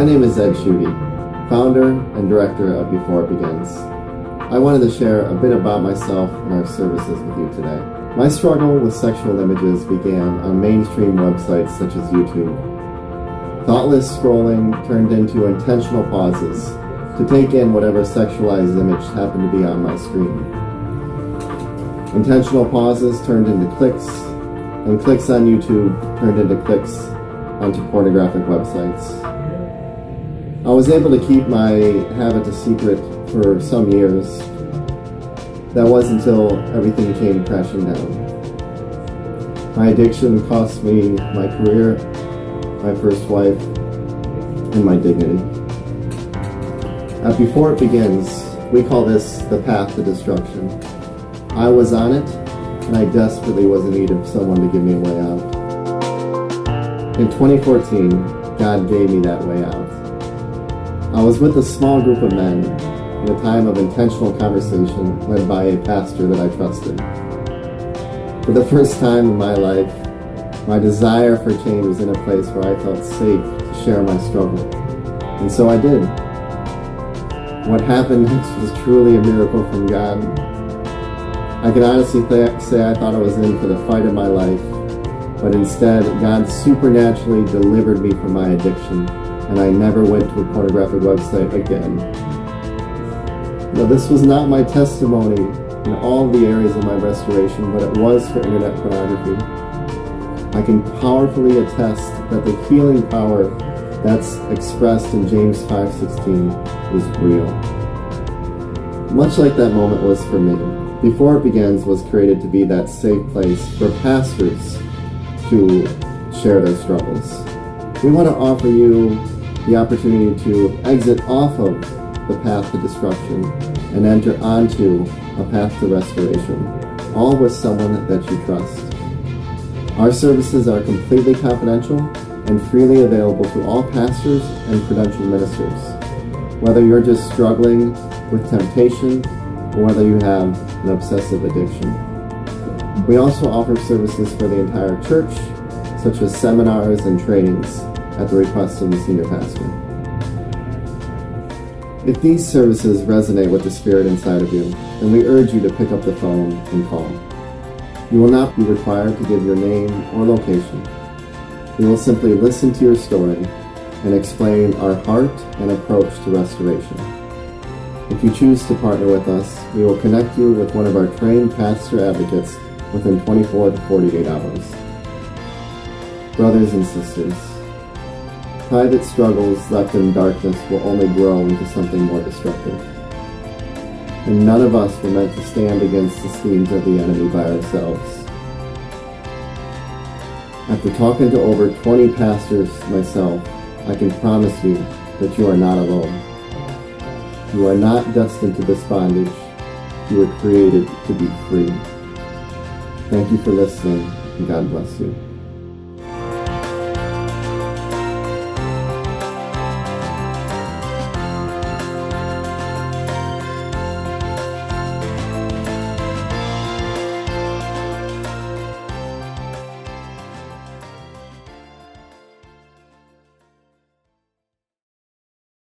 My name is Ed Schutte, founder and director of Before It Begins. I wanted to share a bit about myself and our services with you today. My struggle with sexual images began on mainstream websites such as YouTube. Thoughtless scrolling turned into intentional pauses to take in whatever sexualized image happened to be on my screen. Intentional pauses turned into clicks, and clicks on YouTube turned into clicks onto pornographic websites. I was able to keep my habit a secret for some years. That was until everything came crashing down. My addiction cost me my career, my first wife, and my dignity. Before it begins, we call this the path to destruction. I was on it, and I desperately was in need of someone to give me a way out. In 2014, God gave me that way out. I was with a small group of men in a time of intentional conversation led by a pastor that I trusted. For the first time in my life, my desire for change was in a place where I felt safe to share my struggle. And so I did. What happened next was truly a miracle from God. I can honestly say I thought I was in for the fight of my life, but instead, God supernaturally delivered me from my addiction, and I never went to a pornographic website again. Now, this was not my testimony in all the areas of my restoration, but it was for internet pornography. I can powerfully attest that the healing power that's expressed in James 5:16 is real. Much like that moment was for me, Before It Begins was created to be that safe place for pastors to share their struggles. We want to offer you the opportunity to exit off of the path to destruction and enter onto a path to restoration, all with someone that you trust. Our services are completely confidential and freely available to all pastors and credentialed ministers, whether you're just struggling with temptation or whether you have an obsessive addiction. We also offer services for the entire church, such as seminars and trainings at the request of the senior pastor. If these services resonate with the Spirit inside of you, then we urge you to pick up the phone and call. You will not be required to give your name or location. We will simply listen to your story and explain our heart and approach to restoration. If you choose to partner with us, we will connect you with one of our trained pastor advocates within 24 to 48 hours. Brothers and sisters, private struggles left in darkness will only grow into something more destructive. And none of us were meant to stand against the schemes of the enemy by ourselves. After talking to over 20 pastors myself, I can promise you that you are not alone. You are not destined to this bondage. You were created to be free. Thank you for listening, and God bless you.